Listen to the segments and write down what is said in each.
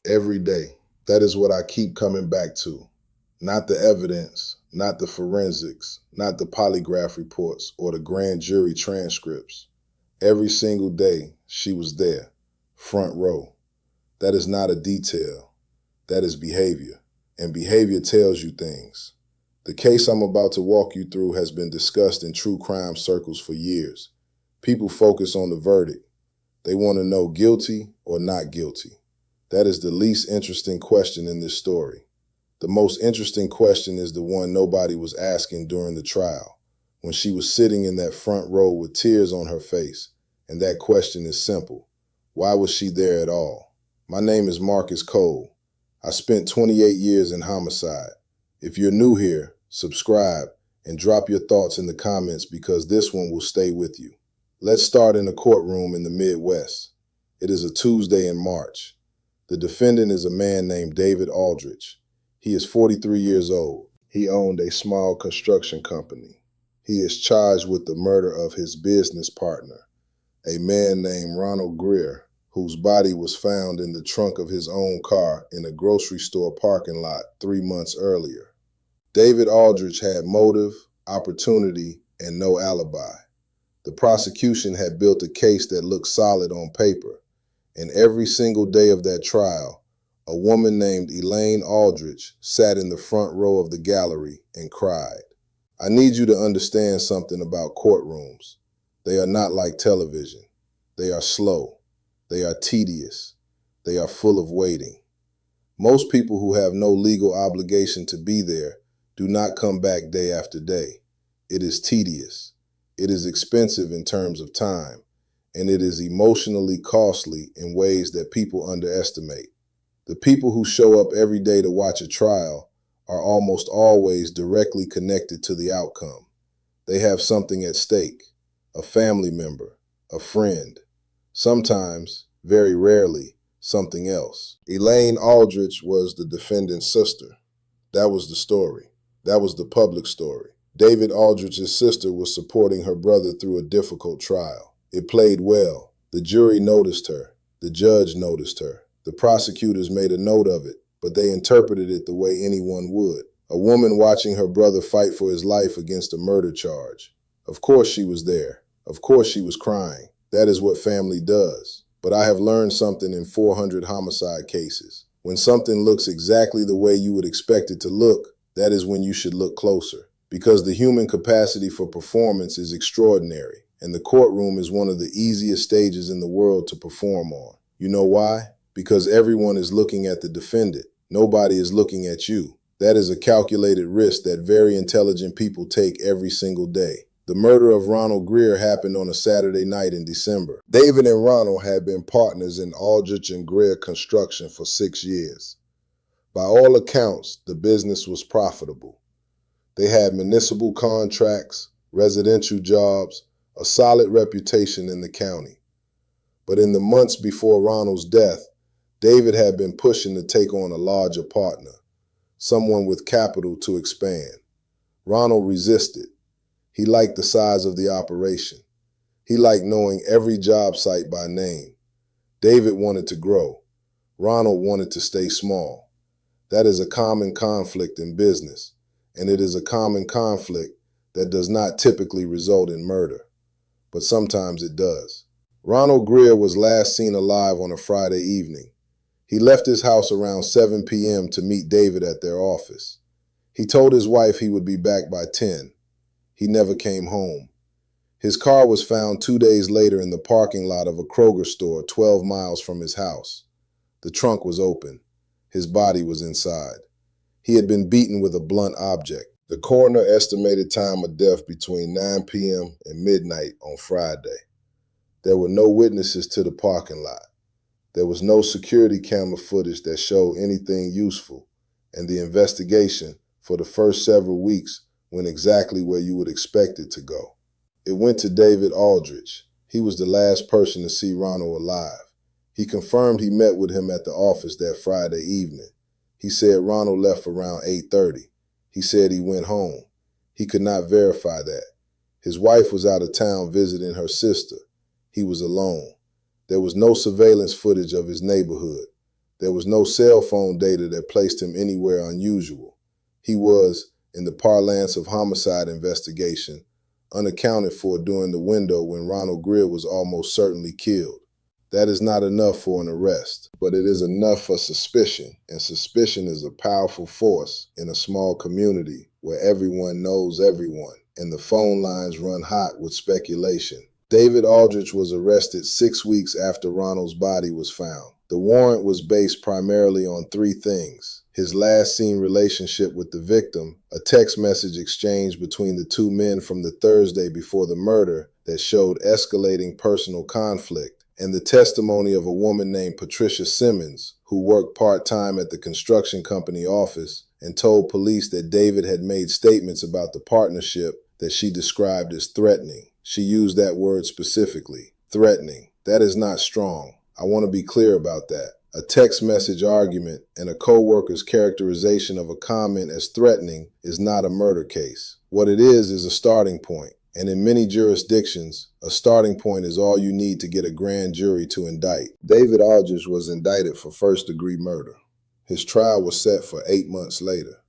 every day. That is what I keep coming back to. Not the evidence, not the forensics, not the polygraph reports or the grand jury transcripts. Every single day, she was there, front row. That is not a detail. That is behavior. And behavior tells you things. The case I'm about to walk you through has been discussed in true crime circles for years. People focus on the verdict. They want to know guilty or not guilty. That is the least interesting question in this story. The most interesting question is the one nobody was asking during the trial, when she was sitting in that front row with tears on her face. And that question is simple. Why was she there at all? My name is Marcus Cole. I spent 28 years in homicide. If you're new here, subscribe and drop your thoughts in the comments because this one will stay with you. Let's start in a courtroom in the Midwest. It is a Tuesday in March. The defendant is a man named David Aldrich. He is 43 years old. He owned a small construction company. He is charged with the murder of his business partner, a man named Ronald Greer, whose body was found in the trunk of his own car in a grocery store parking lot 3 months earlier. David Aldrich had motive, opportunity, and no alibi. The prosecution had built a case that looked solid on paper, and every single day of that trial, a woman named Elaine Aldrich sat in the front row of the gallery and cried. I need you to understand something about courtrooms. They are not like television. They are slow. They are tedious. They are full of waiting. Most people who have no legal obligation to be there do not come back day after day. It is tedious. It is expensive in terms of time, and it is emotionally costly in ways that people underestimate. The people who show up every day to watch a trial are almost always directly connected to the outcome. They have something at stake, a family member, a friend, sometimes, very rarely, something else. Elaine Aldrich was the defendant's sister. That was the story. That was the public story. David Aldrich's sister was supporting her brother through a difficult trial. It played well. The jury noticed her. The judge noticed her. The prosecutors made a note of it, but they interpreted it the way anyone would. A woman watching her brother fight for his life against a murder charge. Of course she was there. Of course she was crying. That is what family does. But I have learned something in 400 homicide cases. When something looks exactly the way you would expect it to look, that is when you should look closer. Because the human capacity for performance is extraordinary, and the courtroom is one of the easiest stages in the world to perform on. You know why? Because everyone is looking at the defendant. Nobody is looking at you. That is a calculated risk that very intelligent people take every single day. The murder of Ronald Greer happened on a Saturday night in December. David and Ronald had been partners in Aldrich and Greer construction for 6 years. By all accounts, the business was profitable. They had municipal contracts, residential jobs, a solid reputation in the county. But in the months before Ronald's death, David had been pushing to take on a larger partner, someone with capital to expand. Ronald resisted. He liked the size of the operation. He liked knowing every job site by name. David wanted to grow. Ronald wanted to stay small. That is a common conflict in business, and it is a common conflict that does not typically result in murder, but sometimes it does. Ronald Greer was last seen alive on a Friday evening. He left his house around 7 p.m. to meet David at their office. He told his wife he would be back by 10. He never came home. His car was found 2 days later in the parking lot of a Kroger store 12 miles from his house. The trunk was open. His body was inside. He had been beaten with a blunt object. The coroner estimated time of death between 9 p.m. and midnight on Friday. There were no witnesses to the parking lot. There was no security camera footage that showed anything useful, and the investigation, for the first several weeks, went exactly where you would expect it to go. It went to David Aldrich. He was the last person to see Ronald alive. He confirmed he met with him at the office that Friday evening. He said Ronald left around 8:30. He said he went home. He could not verify that. His wife was out of town visiting her sister. He was alone. There was no surveillance footage of his neighborhood. There was no cell phone data that placed him anywhere unusual. He was, in the parlance of homicide investigation, unaccounted for during the window when Ronald Greer was almost certainly killed. That is not enough for an arrest, but it is enough for suspicion, and suspicion is a powerful force in a small community where everyone knows everyone, and the phone lines run hot with speculation. David Aldrich was arrested 6 weeks after Ronald's body was found. The warrant was based primarily on three things: his last seen relationship with the victim, a text message exchange between the two men from the Thursday before the murder that showed escalating personal conflict, and the testimony of a woman named Patricia Simmons, who worked part-time at the construction company office and told police that David had made statements about the partnership that she described as threatening. She used that word specifically, threatening. That is not strong. I want to be clear about that. A text message argument and a co-worker's characterization of a comment as threatening is not a murder case. What it is a starting point. And in many jurisdictions, a starting point is all you need to get a grand jury to indict. David Aldrich was indicted for first-degree murder. His trial was set for 8 months later.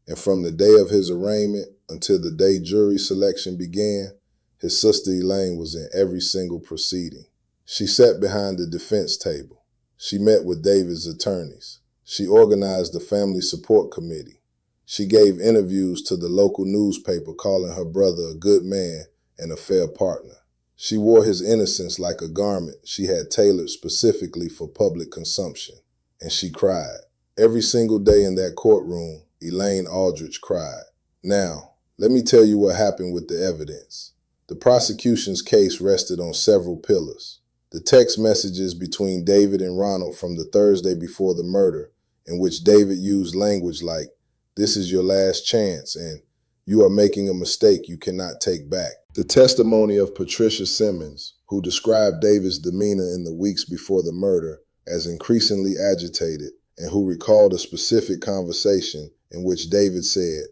And from the day of his arraignment until the day jury selection began, his sister Elaine was in every single proceeding. She sat behind the defense table. She met with David's attorneys. She organized the family support committee. She gave interviews to the local newspaper calling her brother a good man and a fair partner. She wore his innocence like a garment she had tailored specifically for public consumption. And she cried. Every single day in that courtroom, Elaine Aldrich cried. Now, let me tell you what happened with the evidence. The prosecution's case rested on several pillars. The text messages between David and Ronald from the Thursday before the murder, in which David used language like, "This is your last chance," and "You are making a mistake you cannot take back." The testimony of Patricia Simmons, who described David's demeanor in the weeks before the murder as increasingly agitated, and who recalled a specific conversation in which David said,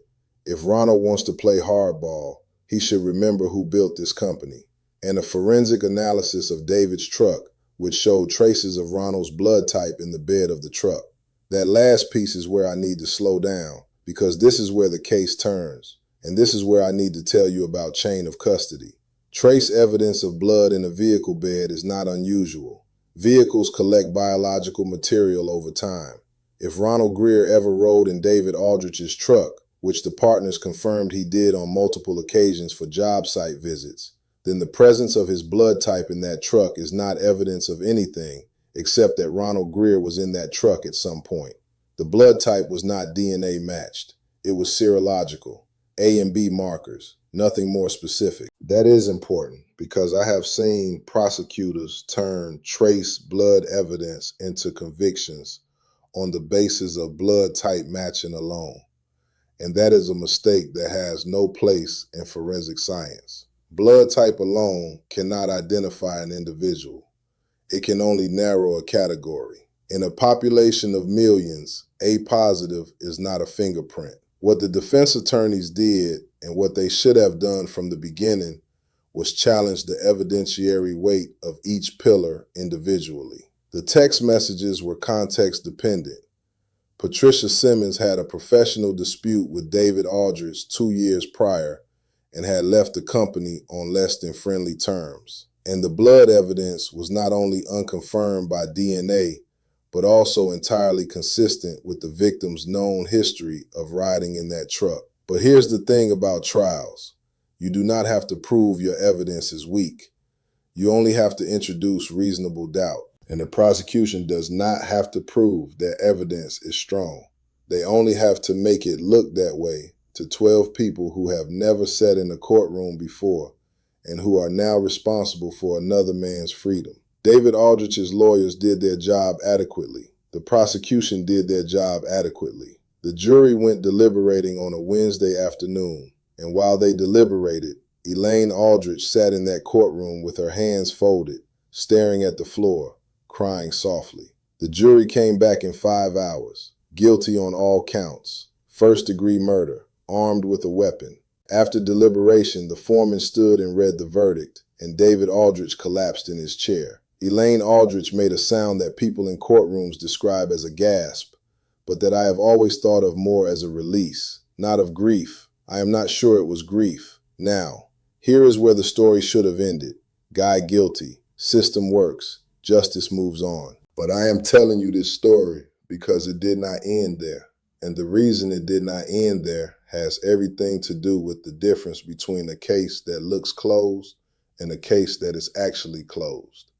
"If Ronald wants to play hardball, he should remember who built this company." And a forensic analysis of David's truck, which showed traces of Ronald's blood type in the bed of the truck. That last piece is where I need to slow down, because this is where the case turns, and this is where I need to tell you about chain of custody. Trace evidence of blood in a vehicle bed is not unusual. Vehicles collect biological material over time. If Ronald Greer ever rode in David Aldrich's truck, which the partners confirmed he did on multiple occasions for job site visits, then the presence of his blood type in that truck is not evidence of anything except that Ronald Greer was in that truck at some point. The blood type was not DNA matched. It was serological, A and B markers, nothing more specific. That is important because I have seen prosecutors turn trace blood evidence into convictions on the basis of blood type matching alone. And that is a mistake that has no place in forensic science. Blood type alone cannot identify an individual. It can only narrow a category. In a population of millions, A positive is not a fingerprint. What the defense attorneys did, and what they should have done from the beginning, was challenge the evidentiary weight of each pillar individually. The text messages were context dependent. Patricia Simmons had a professional dispute with David Aldrich 2 years prior and had left the company on less than friendly terms. And the blood evidence was not only unconfirmed by DNA, but also entirely consistent with the victim's known history of riding in that truck. But here's the thing about trials. You do not have to prove your evidence is weak. You only have to introduce reasonable doubt. And the prosecution does not have to prove their evidence is strong. They only have to make it look that way to 12 people who have never sat in a courtroom before and who are now responsible for another man's freedom. David Aldrich's lawyers did their job adequately. The prosecution did their job adequately. The jury went deliberating on a Wednesday afternoon, and while they deliberated, Elaine Aldrich sat in that courtroom with her hands folded, staring at the floor, crying softly. The jury came back in 5 hours, guilty on all counts, first-degree murder, armed with a weapon. After deliberation, the foreman stood and read the verdict, and David Aldrich collapsed in his chair. Elaine Aldrich made a sound that people in courtrooms describe as a gasp, but that I have always thought of more as a release, not of grief. I am not sure it was grief. Now, here is where the story should have ended. Guy guilty. System works. Justice moves on. But I am telling you this story because it did not end there. And the reason it did not end there has everything to do with the difference between a case that looks closed and a case that is actually closed.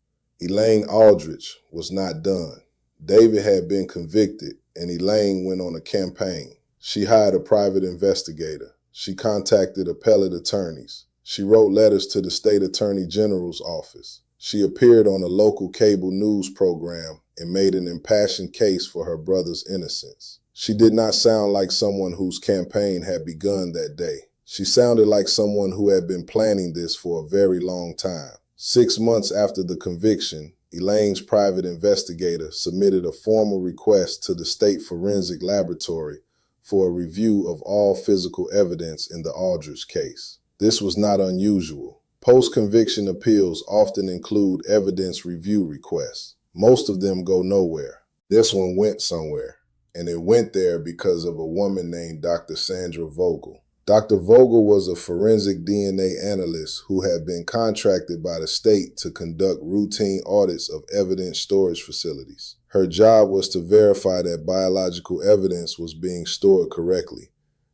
Elaine Aldrich was not done. David had been convicted, and Elaine went on a campaign. She hired a private investigator. She contacted appellate attorneys. She wrote letters to the state attorney general's office. She appeared on a local cable news program and made an impassioned case for her brother's innocence. She did not sound like someone whose campaign had begun that day. She sounded like someone who had been planning this for a very long time. 6 months after the conviction, Elaine's private investigator submitted a formal request to the State Forensic Laboratory for a review of all physical evidence in the Aldrich case. This was not unusual. Post-conviction appeals often include evidence review requests. Most of them go nowhere. This one went somewhere, and it went there because of a woman named Dr. Sandra Vogel. Dr. Vogel was a forensic DNA analyst who had been contracted by the state to conduct routine audits of evidence storage facilities. Her job was to verify that biological evidence was being stored correctly,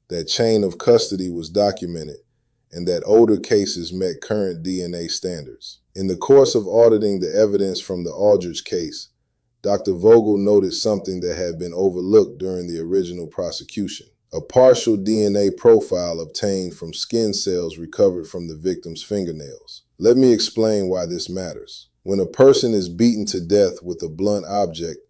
that chain of custody was documented, and that older cases met current DNA standards. In the course of auditing the evidence from the Aldrich case, Dr. Vogel noted something that had been overlooked during the original prosecution: a partial DNA profile obtained from skin cells recovered from the victim's fingernails. Let me explain why this matters. When a person is beaten to death with a blunt object,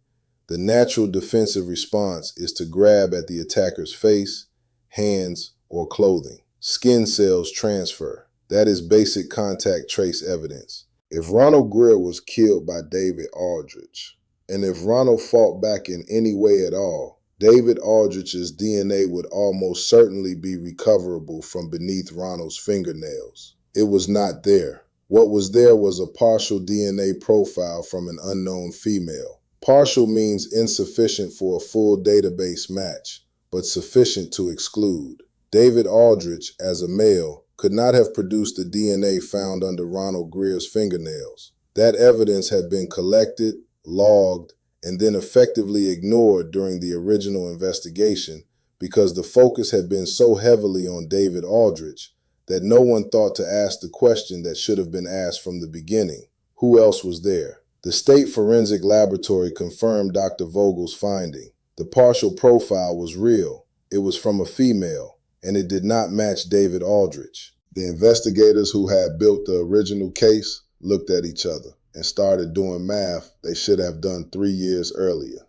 the natural defensive response is to grab at the attacker's face, hands, or clothing. Skin cells transfer. That is basic contact trace evidence. If Ronald Greer was killed by David Aldrich, and if Ronald fought back in any way at all, David Aldrich's DNA would almost certainly be recoverable from beneath Ronald's fingernails. It was not there. What was there was a partial DNA profile from an unknown female. Partial means insufficient for a full database match, but sufficient to exclude. David Aldrich, as a male, could not have produced the DNA found under Ronald Greer's fingernails. That evidence had been collected, logged, and then effectively ignored during the original investigation because the focus had been so heavily on David Aldrich that no one thought to ask the question that should have been asked from the beginning: who else was there? The State Forensic Laboratory confirmed Dr. Vogel's finding. The partial profile was real. It was from a female, and it did not match David Aldrich. The investigators who had built the original case looked at each other and started doing math they should have done 3 years earlier.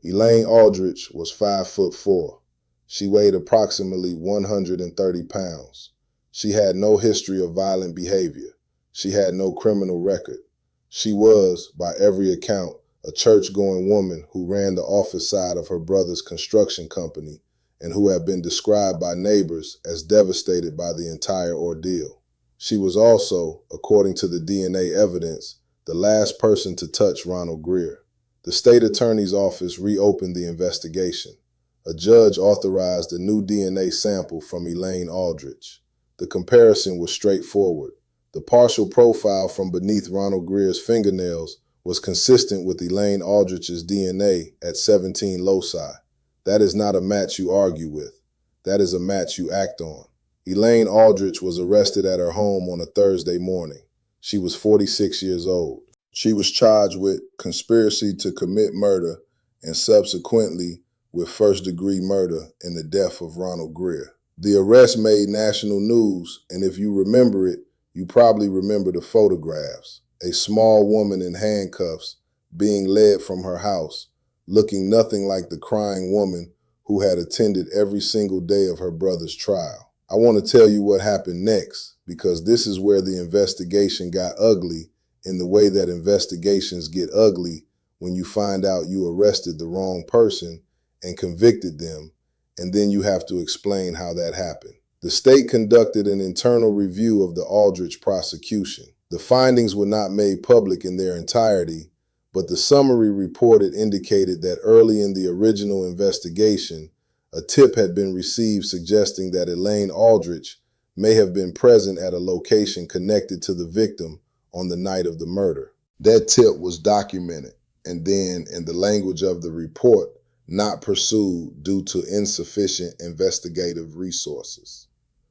Elaine Aldrich was 5'4". She weighed approximately 130 pounds. She had no history of violent behavior. She had no criminal record. She was, by every account, a church-going woman who ran the office side of her brother's construction company and who had been described by neighbors as devastated by the entire ordeal. She was also, according to the DNA evidence, the last person to touch Ronald Greer. The state attorney's office reopened the investigation. A judge authorized a new DNA sample from Elaine Aldrich. The comparison was straightforward. The partial profile from beneath Ronald Greer's fingernails was consistent with Elaine Aldrich's DNA at 17 loci. That is not a match you argue with. That is a match you act on. Elaine Aldrich was arrested at her home on a Thursday morning. She was 46 years old. She was charged with conspiracy to commit murder and subsequently with first-degree murder in the death of Ronald Greer. The arrest made national news, and if you remember it, you probably remember the photographs. A small woman in handcuffs being led from her house, looking nothing like the crying woman who had attended every single day of her brother's trial. I want to tell you what happened next, because this is where the investigation got ugly in the way that investigations get ugly when you find out you arrested the wrong person and convicted them, and then you have to explain how that happened. The state conducted an internal review of the Aldrich prosecution. The findings were not made public in their entirety, but the summary reported indicated that early in the original investigation, a tip had been received suggesting that Elaine Aldrich may have been present at a location connected to the victim on the night of the murder. That tip was documented and then, in the language of the report, not pursued due to insufficient investigative resources.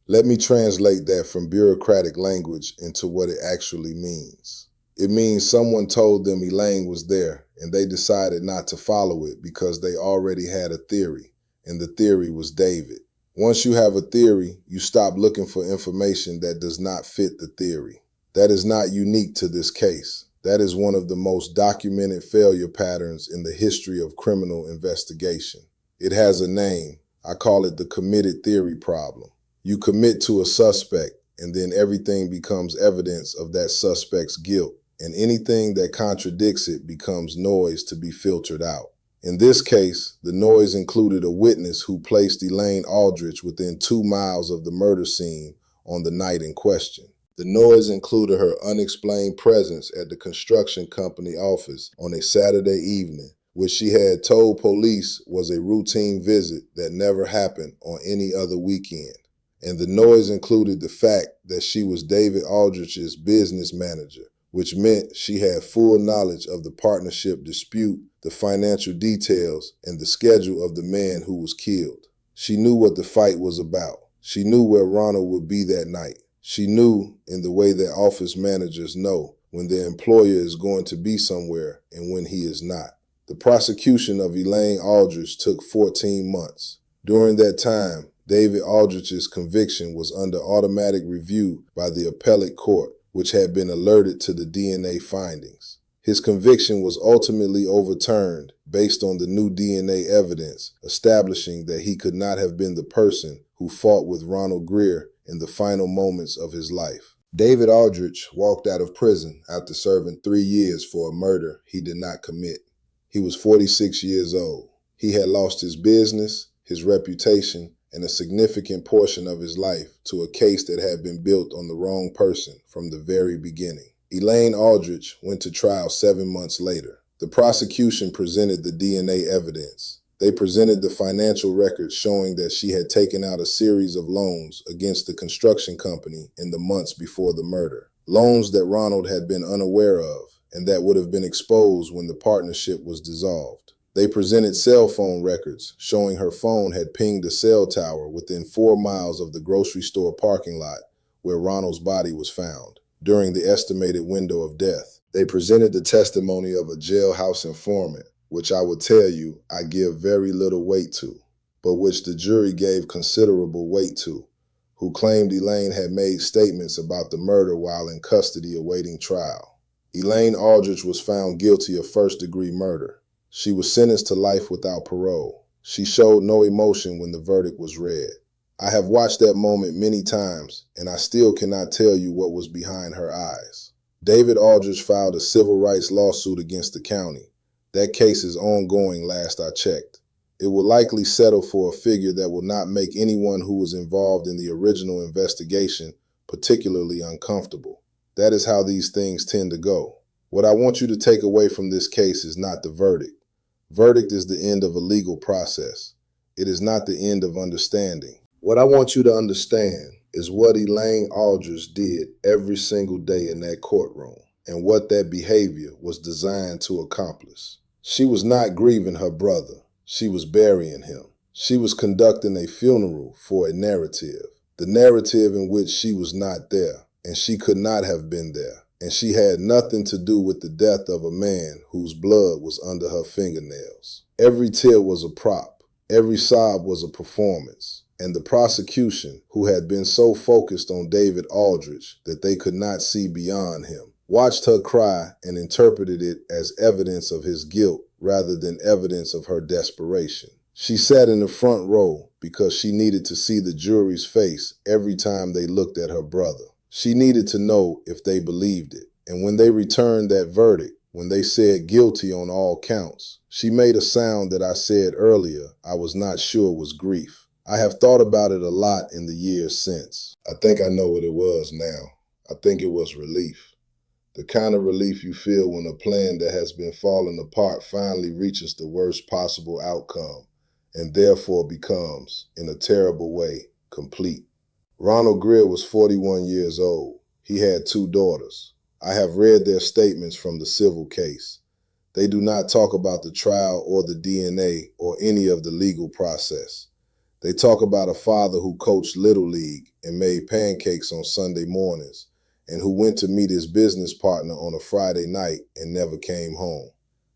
Let me translate that from bureaucratic language into what it actually means. It means someone told them Elaine was there and they decided not to follow it because they already had a theory, and the theory was David. Once you have a theory, you stop looking for information that does not fit the theory. That is not unique to this case. That is one of the most documented failure patterns in the history of criminal investigation. It has a name. I call it the committed theory problem. You commit to a suspect, and then everything becomes evidence of that suspect's guilt, and anything that contradicts it becomes noise to be filtered out. In this case, the noise included a witness who placed Elaine Aldrich within 2 miles of the murder scene on the night in question. The noise included her unexplained presence at the construction company office on a Saturday evening, which she had told police was a routine visit that never happened on any other weekend. And the noise included the fact that she was David Aldrich's business manager, which meant she had full knowledge of the partnership dispute, the financial details, and the schedule of the man who was killed. She knew what the fight was about. She knew where Ronald would be that night. She knew, in the way that office managers know, when their employer is going to be somewhere and when he is not. The prosecution of Elaine Aldrich took 14 months. During that time, David Aldrich's conviction was under automatic review by the appellate court, which had been alerted to the DNA findings. His conviction was ultimately overturned based on the new DNA evidence, establishing that he could not have been the person who fought with Ronald Greer in the final moments of his life. David Aldrich walked out of prison after serving 3 years for a murder he did not commit. He was 46 years old. He had lost his business, his reputation, and a significant portion of his life to a case that had been built on the wrong person from the very beginning. Elaine Aldrich went to trial 7 months later. The prosecution presented the DNA evidence. They presented the financial records showing that she had taken out a series of loans against the construction company in the months before the murder. Loans that Ronald had been unaware of and that would have been exposed when the partnership was dissolved. They presented cell phone records showing her phone had pinged a cell tower within 4 miles of the grocery store parking lot where Ronald's body was found during the estimated window of death. They presented the testimony of a jailhouse informant, which I would tell you I give very little weight to, but which the jury gave considerable weight to, who claimed Elaine had made statements about the murder while in custody awaiting trial. Elaine Aldrich was found guilty of first-degree murder. She was sentenced to life without parole. She showed no emotion when the verdict was read. I have watched that moment many times, and I still cannot tell you what was behind her eyes. David Aldrich filed a civil rights lawsuit against the county. That case is ongoing last I checked. It will likely settle for a figure that will not make anyone who was involved in the original investigation particularly uncomfortable. That is how these things tend to go. What I want you to take away from this case is not the verdict. Verdict is the end of a legal process. It is not the end of understanding. What I want you to understand is what Elaine Aldrich did every single day in that courtroom and what that behavior was designed to accomplish. She was not grieving her brother. She was burying him. She was conducting a funeral for a narrative, the narrative in which she was not there, and she could not have been there, and she had nothing to do with the death of a man whose blood was under her fingernails. Every tear was a prop. Every sob was a performance. And the prosecution, who had been so focused on David Aldrich that they could not see beyond him, watched her cry and interpreted it as evidence of his guilt rather than evidence of her desperation. She sat in the front row because she needed to see the jury's face every time they looked at her brother. She needed to know if they believed it. And when they returned that verdict, when they said guilty on all counts, she made a sound that I said earlier I was not sure was grief. I have thought about it a lot in the years since. I think I know what it was now. I think it was relief. The kind of relief you feel when a plan that has been falling apart finally reaches the worst possible outcome and therefore becomes, in a terrible way, complete. Ronald Greer was 41 years old. He had 2 daughters. I have read their statements from the civil case. They do not talk about the trial or the DNA or any of the legal process. They talk about a father who coached Little League and made pancakes on Sunday mornings, and who went to meet his business partner on a Friday night and never came home.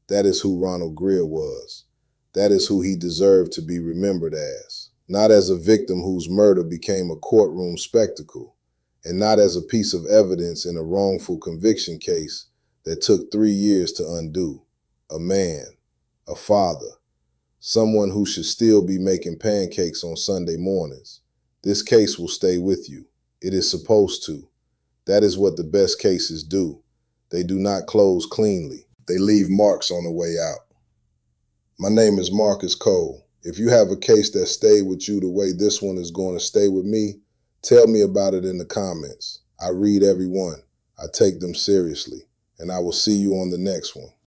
That is who Ronald Greer was. That is who he deserved to be remembered as. Not as a victim whose murder became a courtroom spectacle, and not as a piece of evidence in a wrongful conviction case that took 3 years to undo. A man, a father, someone who should still be making pancakes on Sunday mornings. This case will stay with you. It is supposed to. That is what the best cases do. They do not close cleanly. They leave marks on the way out. My name is Marcus Cole. If you have a case that stayed with you the way this one is going to stay with me, tell me about it in the comments. I read every one. I take them seriously. And I will see you on the next one.